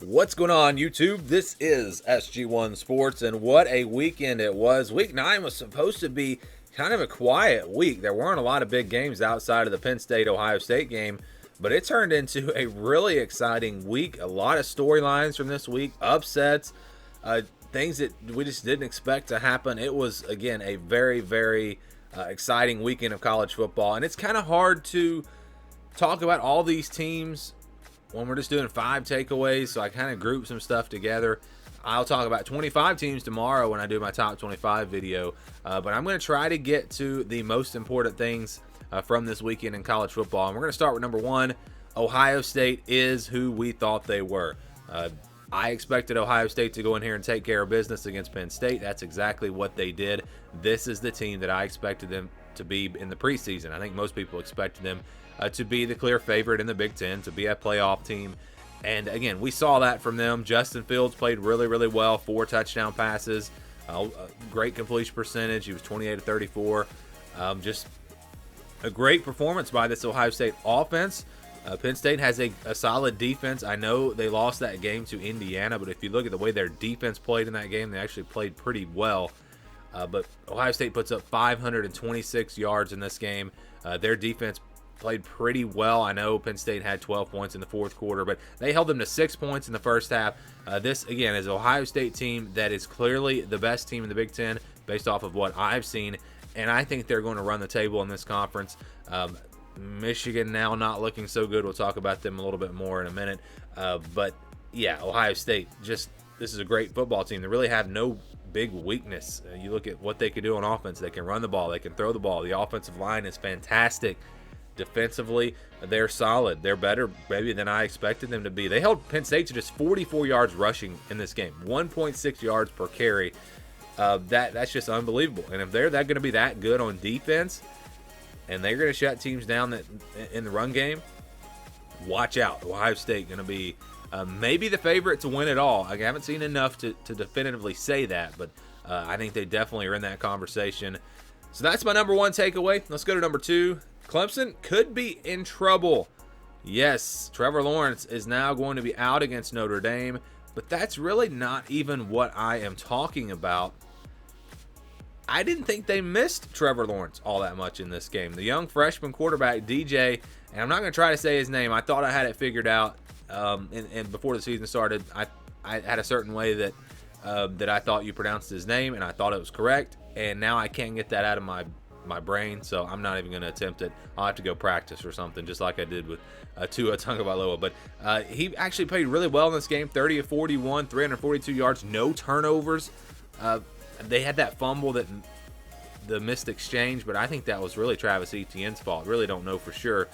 What's going on, YouTube? This is SG1 Sports, and what a weekend it was. Week 9 was supposed to be kind of a quiet week. There weren't a lot of big games outside of the Penn State-Ohio State game, but it turned into a really exciting week. A lot of storylines from this week, upsets, things that we just didn't expect to happen. It was, again, a very, very exciting weekend of college football, and it's kind of hard to talk about all these teams when we're just doing 5 takeaways, so I kind of grouped some stuff together. I'll talk about 25 teams tomorrow when I do my top 25 video, but I'm going to try to get to the most important things from this weekend in college football. And we're going to start with number 1. Ohio State is who we thought they were. I expected Ohio State to go in here and take care of business against Penn State. That's exactly what they did. This is the team that I expected them to be in the preseason. I think most people expected them to be the clear favorite in the Big Ten, to be a playoff team. And again, we saw that from them. Justin Fields played really, really well. 4 touchdown passes, great completion percentage. He was 28 to 34. Just a great performance by this Ohio State offense. Penn State has a solid defense. I know they lost that game to Indiana, but if you look at the way their defense played in that game, they actually played pretty well. But Ohio State puts up 526 yards in this game. Their defense played pretty well. I know Penn State had 12 points in the fourth quarter, but they held them to 6 points in the first half. This, again, is an Ohio State team that is clearly the best team in the Big Ten based off of what I've seen, and I think they're going to run the table in this conference. Michigan now not looking so good. We'll talk about them a little bit more in a minute. But, yeah, Ohio State, this is a great football team. They really have no big weakness. You look at what they can do on offense. They can run the ball. They can throw the ball. The offensive line is fantastic. Defensively, they're solid. They're better maybe than I expected them to be. They held Penn State to just 44 yards rushing in this game, 1.6 yards per carry. That's just unbelievable. And if they're going to be that good on defense, and they're going to shut teams down that in the run game, watch out. Ohio State going to be maybe the favorite to win it all. I haven't seen enough to definitively say that, but I think they definitely are in that conversation. So that's my number 1 takeaway. Let's go to number 2. Clemson could be in trouble. Yes, Trevor Lawrence is now going to be out against Notre Dame, but that's really not even what I am talking about. I didn't think they missed Trevor Lawrence all that much in this game. The young freshman quarterback, DJ, and I'm not going to try to say his name. I thought I had it figured out, and before the season started, I had a certain way that I thought you pronounced his name, and I thought it was correct, and now I can't get that out of my brain, so I'm not even going to attempt it. I'll have to go practice or something, just like I did with Tua Tagovailoa. But he actually played really well in this game, 30 of 41, 342 yards, no turnovers. They had that fumble, the missed exchange, but I think that was really Travis Etienne's fault. Really don't know for sure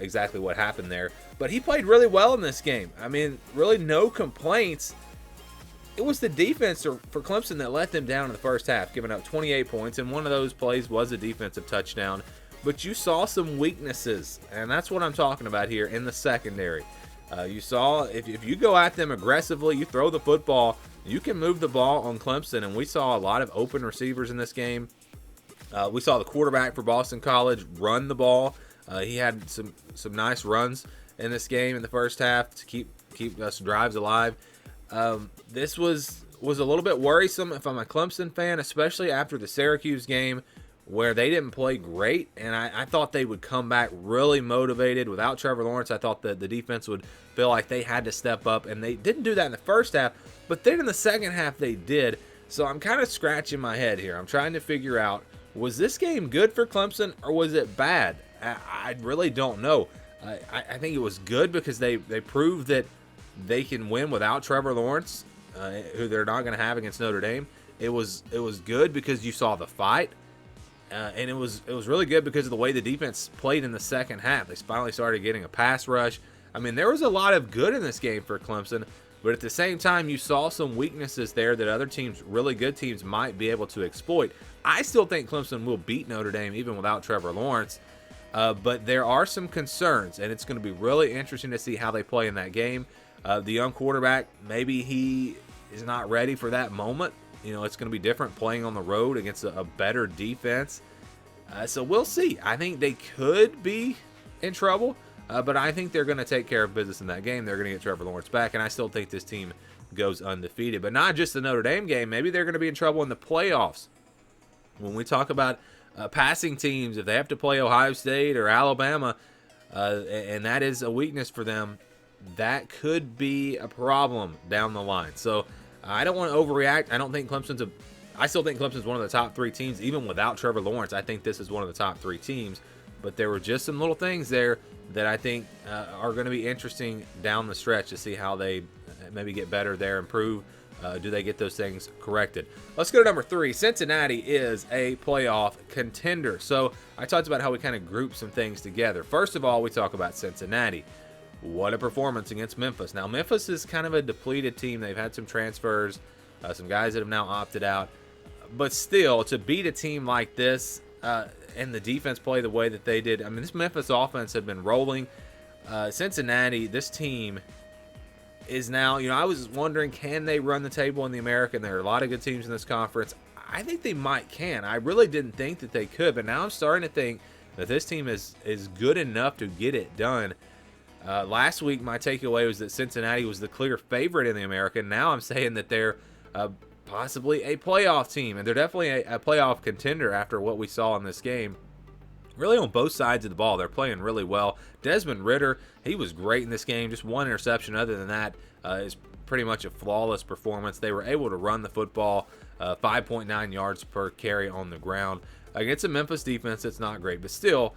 exactly what happened there. But he played really well in this game. I mean, really no complaints. It was the defense for Clemson that let them down in the first half, giving up 28 points, and one of those plays was a defensive touchdown. But you saw some weaknesses, and that's what I'm talking about here in the secondary. You saw if you go at them aggressively, you throw the football, you can move the ball on Clemson, and we saw a lot of open receivers in this game. We saw the quarterback for Boston College run the ball. He had some nice runs in this game in the first half to keep us drives alive. This was a little bit worrisome if I'm a Clemson fan, especially after the Syracuse game where they didn't play great, and I thought they would come back really motivated. Without Trevor Lawrence, I thought that the defense would feel like they had to step up, and they didn't do that in the first half, but then in the second half they did. So I'm kind of scratching my head here. I'm trying to figure out, was this game good for Clemson or was it bad? I really don't know. I think it was good because they proved that they can win without Trevor Lawrence, who they're not going to have against Notre Dame. It was good because you saw the fight, and it was really good because of the way the defense played in the second half. They finally started getting a pass rush. I mean, there was a lot of good in this game for Clemson, but at the same time, you saw some weaknesses there that other teams, really good teams, might be able to exploit. I still think Clemson will beat Notre Dame even without Trevor Lawrence. But there are some concerns, and it's going to be really interesting to see how they play in that game. The young quarterback, maybe he is not ready for that moment. You know, it's going to be different playing on the road against a better defense. So we'll see. I think they could be in trouble. But I think they're going to take care of business in that game. They're going to get Trevor Lawrence back, and I still think this team goes undefeated. But not just the Notre Dame game. Maybe they're going to be in trouble in the playoffs. When we talk about passing teams, if they have to play Ohio State or Alabama, and that is a weakness for them, that could be a problem down the line. So I don't want to overreact. I still think Clemson's one of the top 3 teams, even without Trevor Lawrence. I think this is one of the top 3 teams. But there were just some little things there that I think are going to be interesting down the stretch to see how they maybe get better there, improve. Do they get those things corrected? Let's go to number 3. Cincinnati is a playoff contender. So I talked about how we kind of group some things together. First of all, we talk about Cincinnati. What a performance against Memphis. Now, Memphis is kind of a depleted team. They've had some transfers, some guys that have now opted out. But still, to beat a team like this and the defense play the way that they did, I mean, this Memphis offense had been rolling. Cincinnati, this team is now, I was wondering, can they run the table in the American? There are a lot of good teams in this conference. I think they can. I really didn't think that they could, but now I'm starting to think that this team is good enough to get it done. Last week, my takeaway was that Cincinnati was the clear favorite in the American. Now I'm saying that they're possibly a playoff team, and they're definitely a playoff contender after what we saw in this game. Really on both sides of the ball, they're playing really well. Desmond Ridder, he was great in this game. Just one interception. Other than that, is pretty much a flawless performance. They were able to run the football 5.9 yards per carry on the ground. Against a Memphis defense, it's not great, but still,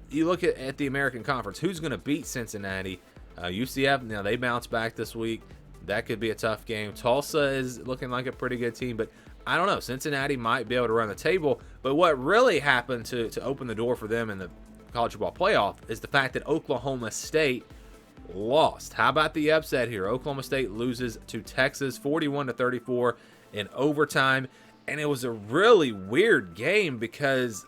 you look at the American Conference, who's going to beat Cincinnati? UCF, now they bounced back this week. That could be a tough game. Tulsa is looking like a pretty good team, but I don't know. Cincinnati might be able to run the table, but what really happened to open the door for them in the college football playoff is the fact that Oklahoma State lost. How about the upset here? Oklahoma State loses to Texas 41-34 in overtime, and it was a really weird game because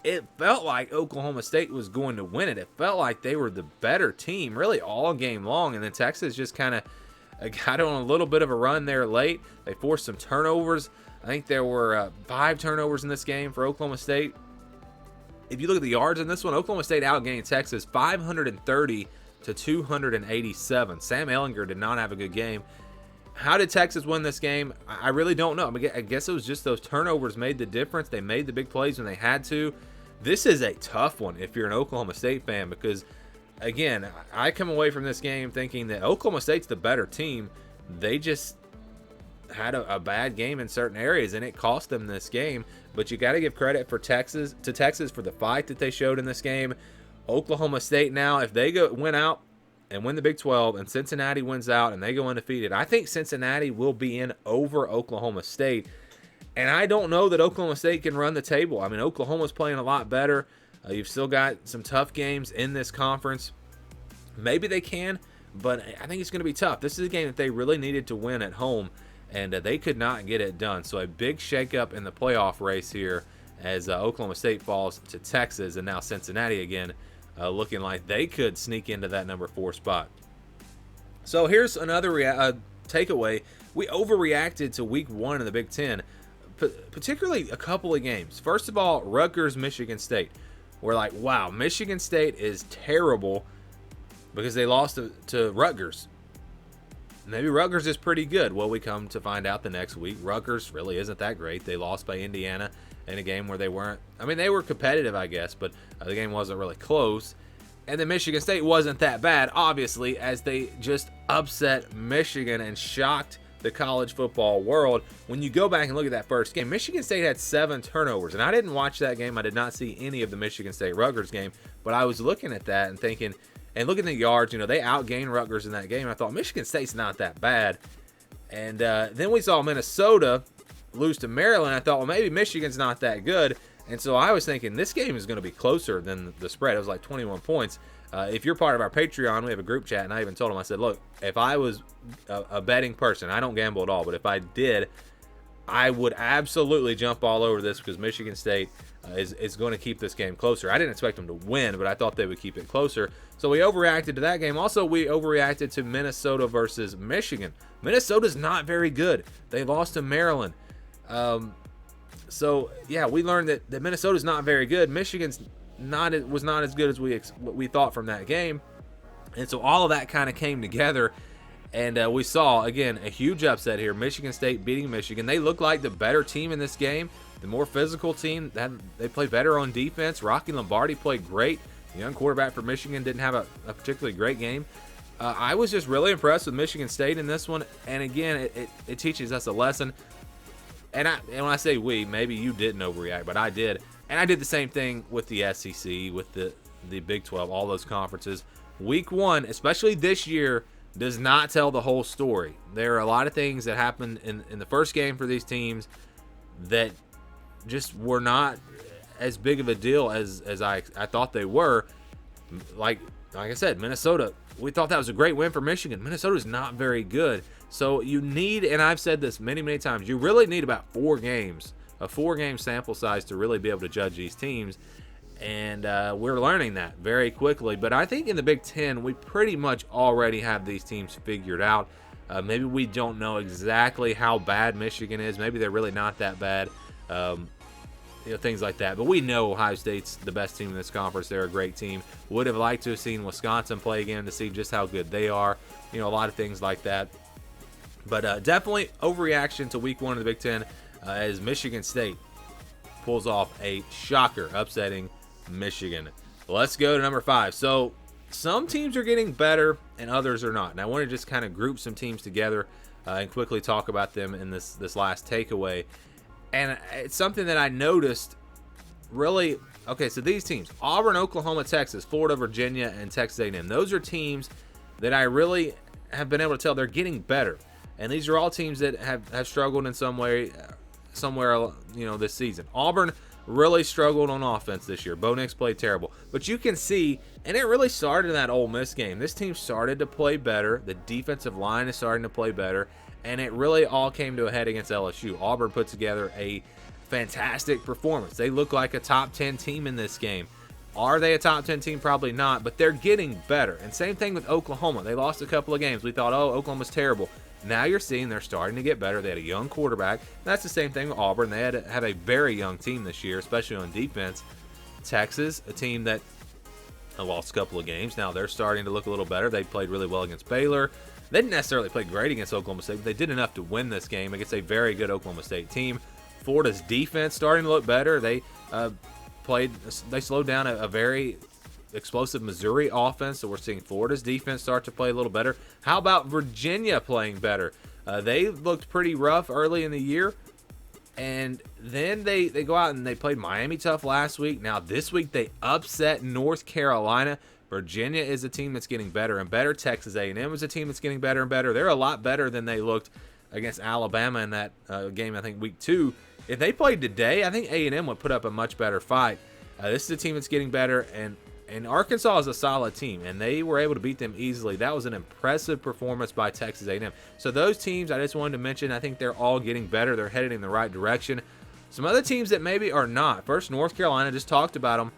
it felt like Oklahoma State was going to win it. It felt like they were the better team really all game long, and then Texas just kind of got on a little bit of a run there late. They forced some turnovers. I think there were 5 turnovers in this game for Oklahoma State. If you look at the yards in this one, Oklahoma State outgained Texas 530-287. Sam Ehlinger did not have a good game. How did Texas win this game? I really don't know. I guess it was just those turnovers made the difference. They made the big plays when they had to. This is a tough one if you're an Oklahoma State fan because, again, I come away from this game thinking that Oklahoma State's the better team. They just had a bad game in certain areas, and it cost them this game. But you got to give credit for Texas for the fight that they showed in this game. Oklahoma State now, if they win out and win the Big 12, and Cincinnati wins out and they go undefeated, I think Cincinnati will be in over Oklahoma State. And I don't know that Oklahoma State can run the table. I mean, Oklahoma's playing a lot better. You've still got some tough games in this conference. Maybe they can, but I think it's going to be tough. This is a game that they really needed to win at home, and they could not get it done. So a big shakeup in the playoff race here as Oklahoma State falls to Texas, and now Cincinnati again looking like they could sneak into that number 4 spot. So here's another takeaway. We overreacted to week 1 in the Big Ten, particularly a couple of games. First of all, Rutgers, Michigan State. We're like, wow, Michigan State is terrible because they lost to Rutgers. Maybe Rutgers is pretty good. Well, we come to find out the next week, Rutgers really isn't that great. They lost by Indiana in a game where they weren't, they were competitive, I guess, but the game wasn't really close. And then Michigan State wasn't that bad, obviously, as they just upset Michigan and shocked the college football world. When you go back and look at that first game, Michigan State had 7 turnovers, and I didn't watch that game. I did not see any of the Michigan State-Rutgers game, but I was looking at that and thinking, and looking at the yards, they outgained Rutgers in that game. I thought Michigan State's not that bad. And then we saw Minnesota lose to Maryland. I thought, well, maybe Michigan's not that good. And so I was thinking this game is going to be closer than the spread. It was like 21 points. If you're part of our Patreon, we have a group chat, and I even told them, I said, look, if I was a betting person, I don't gamble at all, but if I did, I would absolutely jump all over this because Michigan State is going to keep this game closer. I didn't expect them to win, but I thought they would keep it closer. So we overreacted to that game. Also, we overreacted to Minnesota versus Michigan. Minnesota's not very good. They lost to Maryland. So, yeah, we learned that Minnesota's not very good. Michigan's was not as good as we thought from that game. And so all of that kind of came together, and we saw, again, a huge upset here. Michigan State beating Michigan. They looked like the better team in this game, the more physical team. They played better on defense. Rocky Lombardi played great. The young quarterback for Michigan didn't have a particularly great game. I was just really impressed with Michigan State in this one. And again, it teaches us a lesson. And when I say we, maybe you didn't overreact, but I did. And I did the same thing with the SEC, with the Big 12, all those conferences. Week 1, especially this year, does not tell the whole story. There are a lot of things that happened in the first game for these teams that just were not as big of a deal as I thought they were. Like I said, Minnesota, we thought that was a great win for Michigan. Minnesota's not very good. So you need, and I've said this many, many times, you really need about 4 games, a 4-game sample size to really be able to judge these teams. And we're learning that very quickly. But I think in the Big Ten, we pretty much already have these teams figured out. Maybe we don't know exactly how bad Michigan is. Maybe they're really not that bad. Things like that. But we know Ohio State's the best team in this conference. They're a great team. Would have liked to have seen Wisconsin play again to see just how good they are. A lot of things like that. But definitely overreaction to Week 1 of the Big Ten as Michigan State pulls off a shocker, upsetting Michigan. Let's go to number 5. So some teams are getting better and others are not. And I want to just kind of group some teams together and quickly talk about them in this last takeaway. And it's something that I noticed really. Okay, so these teams, Auburn, Oklahoma, Texas, Florida, Virginia, and Texas A&M. Those are teams that I really have been able to tell they're getting better. And these are all teams that have struggled in some way, somewhere, this season. Auburn really struggled on offense this year. Bo Nix played terrible. But you can see, and it really started in that Ole Miss game. This team started to play better. The defensive line is starting to play better. And it really all came to a head against LSU. Auburn put together a fantastic performance. They look like a top 10 team in this game. Are they a top 10 team? Probably not, but they're getting better. And same thing with Oklahoma. They lost a couple of games. We thought, Oklahoma's terrible. Now you're seeing they're starting to get better. They had a young quarterback. That's the same thing with Auburn. They have a very young team this year, especially on defense. Texas, a team that lost a couple of games. Now they're starting to look a little better. They played really well against Baylor. They didn't necessarily play great against Oklahoma State, but they did enough to win this game against a very good Oklahoma State team. Florida's defense starting to look better. They slowed down a very explosive Missouri offense, so we're seeing Florida's defense start to play a little better. How about Virginia playing better? They looked pretty rough early in the year, and then they go out and they played Miami tough last week. Now this week they upset North Carolina. Virginia is a team that's getting better and better. Texas A&M is a team that's getting better and better. They're a lot better than they looked against Alabama in that game, I think, week 2. If they played today, I think A&M would put up a much better fight. This is a team that's getting better, and Arkansas is a solid team, and they were able to beat them easily. That was an impressive performance by Texas A&M. So those teams I just wanted to mention, I think they're all getting better. They're headed in the right direction. Some other teams that maybe are not. First, North Carolina, just talked about them.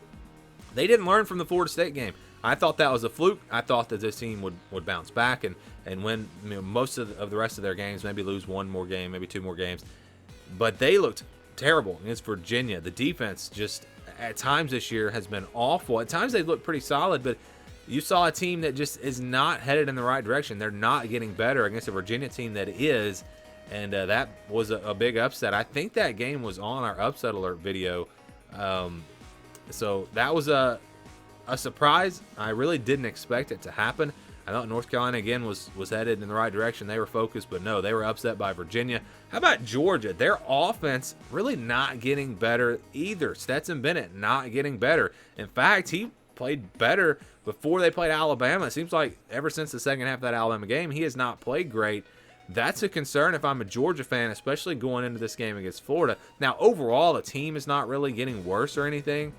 They didn't learn from the Florida State game. I thought that was a fluke. I thought that this team would bounce back and win most of the rest of their games, maybe lose one more game, maybe 2 more games. But they looked terrible against Virginia. The defense just at times this year has been awful. At times they look pretty solid, but you saw a team that just is not headed in the right direction. They're not getting better against a Virginia team that is, and that was a big upset. I think that game was on our upset alert video. So that was a surprise. I really didn't expect it to happen. I thought North Carolina again was headed in the right direction. They were focused, but no, they were upset by Virginia. How about Georgia? Their offense really not getting better either. Stetson Bennett not getting better. In fact, he played better before they played Alabama. It seems like ever since the second half of that Alabama game, he has not played great. That's a concern if I'm a Georgia fan, especially going into this game against Florida. Now, overall, the team is not really getting worse or anything,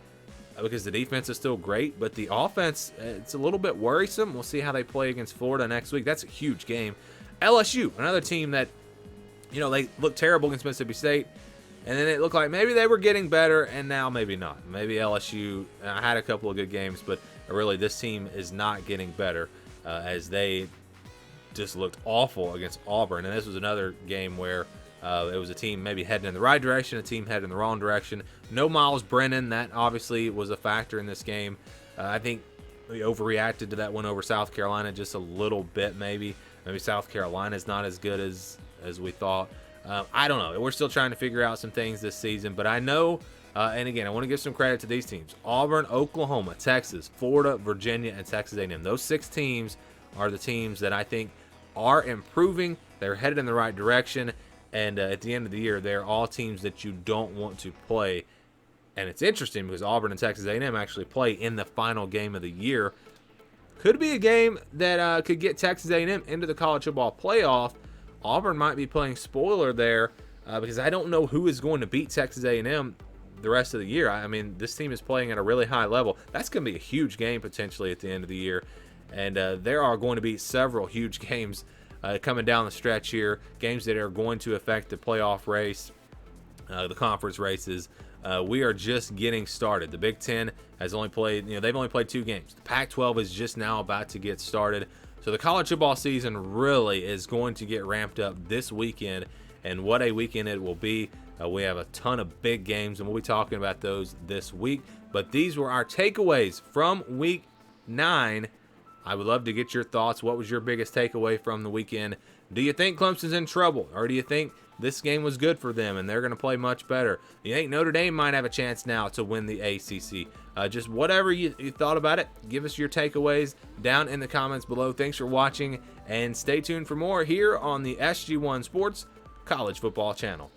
because the defense is still great, but the offense, it's a little bit worrisome. We'll see how they play against Florida next week. That's a huge game. LSU, another team that, they looked terrible against Mississippi State, and then it looked like maybe they were getting better, and now maybe not. Maybe LSU had a couple of good games, but really this team is not getting better as they just looked awful against Auburn. And this was another game where It was a team maybe heading in the right direction, a team heading in the wrong direction. No Miles Brennan. That obviously was a factor in this game. I think we overreacted to that win over South Carolina just a little bit, maybe. Maybe South Carolina is not as good as we thought. I don't know. We're still trying to figure out some things this season, but I know, and again, I want to give some credit to these teams. Auburn, Oklahoma, Texas, Florida, Virginia, and Texas A&M. Those 6 teams are the teams that I think are improving. They're headed in the right direction, and at the end of the year, they're all teams that you don't want to play. And it's interesting because Auburn and Texas A&M actually play in the final game of the year. Could be a game that could get Texas A&M into the college football playoff. Auburn might be playing spoiler there because I don't know who is going to beat Texas A&M the rest of the year. I mean, this team is playing at a really high level. That's going to be a huge game potentially at the end of the year. And there are going to be several huge games coming down the stretch here, games that are going to affect the playoff race, the conference races. We are just getting started. The Big Ten has only played, they've only played 2 games. The Pac-12 is just now about to get started. So the college football season really is going to get ramped up this weekend, and what a weekend it will be. We have a ton of big games, and we'll be talking about those this week. But these were our takeaways from Week 9. I would love to get your thoughts. What was your biggest takeaway from the weekend? Do you think Clemson's in trouble, or do you think this game was good for them and they're going to play much better? You think Notre Dame might have a chance now to win the ACC? Just whatever you thought about it, give us your takeaways down in the comments below. Thanks for watching, and stay tuned for more here on the SG1 Sports College Football Channel.